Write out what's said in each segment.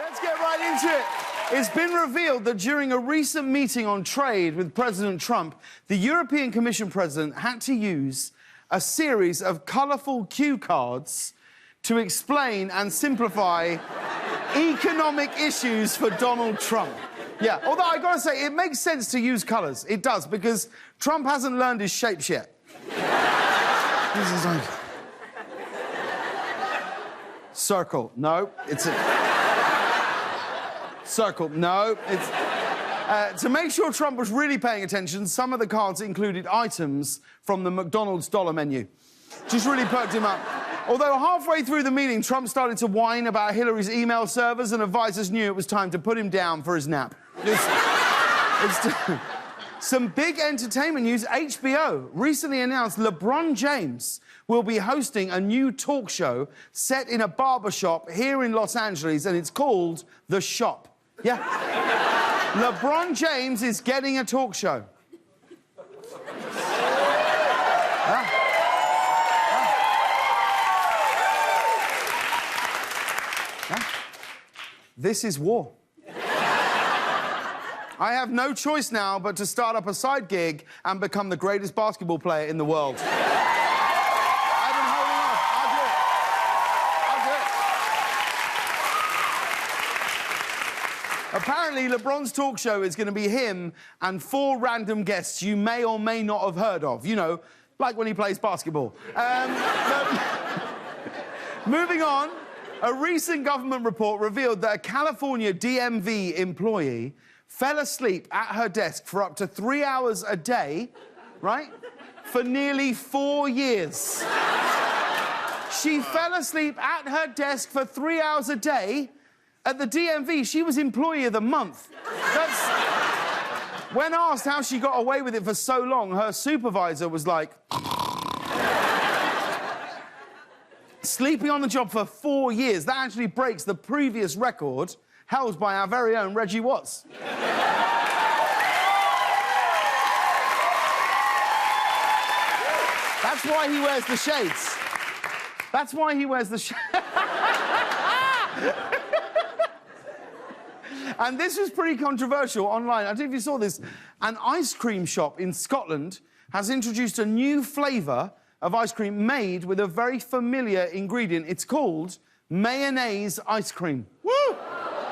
Let's get right into it. It's been revealed that during a recent meeting on trade with President Trump, the European Commission president had to use a series of colourful cue cards to explain and simplify economic issues for Donald Trump. Yeah, although I gotta say, it makes sense to use colours. It does, because Trump hasn't learned his shapes yet. This is like... Circle, no, it's a... Circle, no, it's... to make sure Trump was really paying attention, some of the cards included items from the McDonald's dollar menu. Just really perked him up. Although halfway through the meeting, Trump started to whine about Hillary's email servers, and advisors knew it was time to put him down for his nap. Some big entertainment news. HBO recently announced LeBron James will be hosting a new talk show set in a barbershop here in Los Angeles, and it's called The Shop. Yeah. LeBron James is getting a talk show. This is war. I have no choice now but to start up a side gig and become the greatest basketball player in the world. I've been holding off. I'll do it. Apparently, LeBron's talk show is going to be him and 4 random guests you may or may not have heard of. You know, like when he plays basketball. Moving on. A recent government report revealed that a California DMV employee fell asleep at her desk for up to 3 hours a day, right, for nearly 4 years. She fell asleep at her desk for 3 hours a day. At the DMV, she was Employee of the Month. That's... When asked how she got away with it for so long, her supervisor was like... Sleeping on the job for 4 years, that actually breaks the previous record held by our very own Reggie Watts. That's why he wears the shades. That's why he wears the shades. And this was pretty controversial online. I don't know if you saw this. An ice cream shop in Scotland has introduced a new flavour of ice cream made with a very familiar ingredient. It's called mayonnaise ice cream. Woo!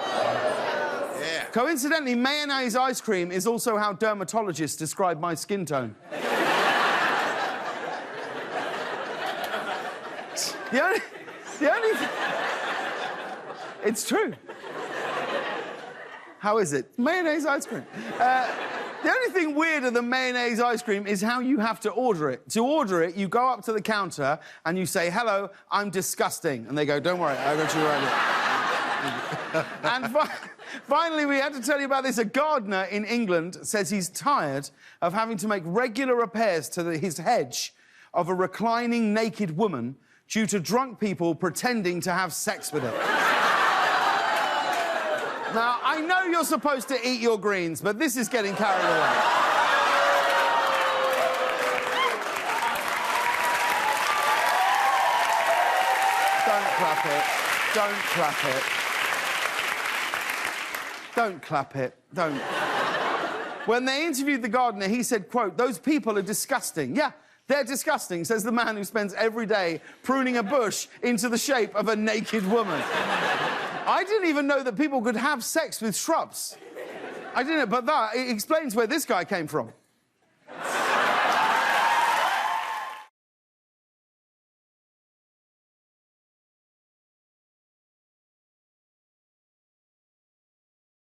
Yeah. Coincidentally, mayonnaise ice cream is also how dermatologists describe my skin tone. The only It's true. How is it? Mayonnaise ice cream. The only thing weirder than mayonnaise ice cream is how you have to order it. To order it, you go up to the counter and you say, "Hello, I'm disgusting." And they go, "Don't worry, I got you right here." And finally, we had to tell you about this. A gardener in England says he's tired of having to make regular repairs to his hedge of a reclining naked woman due to drunk people pretending to have sex with it. Now, I know you're supposed to eat your greens, but this is getting carried away. Don't clap it. Don't clap it. Don't clap it. Don't. When they interviewed the gardener, he said, quote, "Those people are disgusting." Yeah, they're disgusting, says the man who spends every day pruning a bush into the shape of a naked woman. I didn't even know that people could have sex with shrubs. I didn't, but that it explains where this guy came from.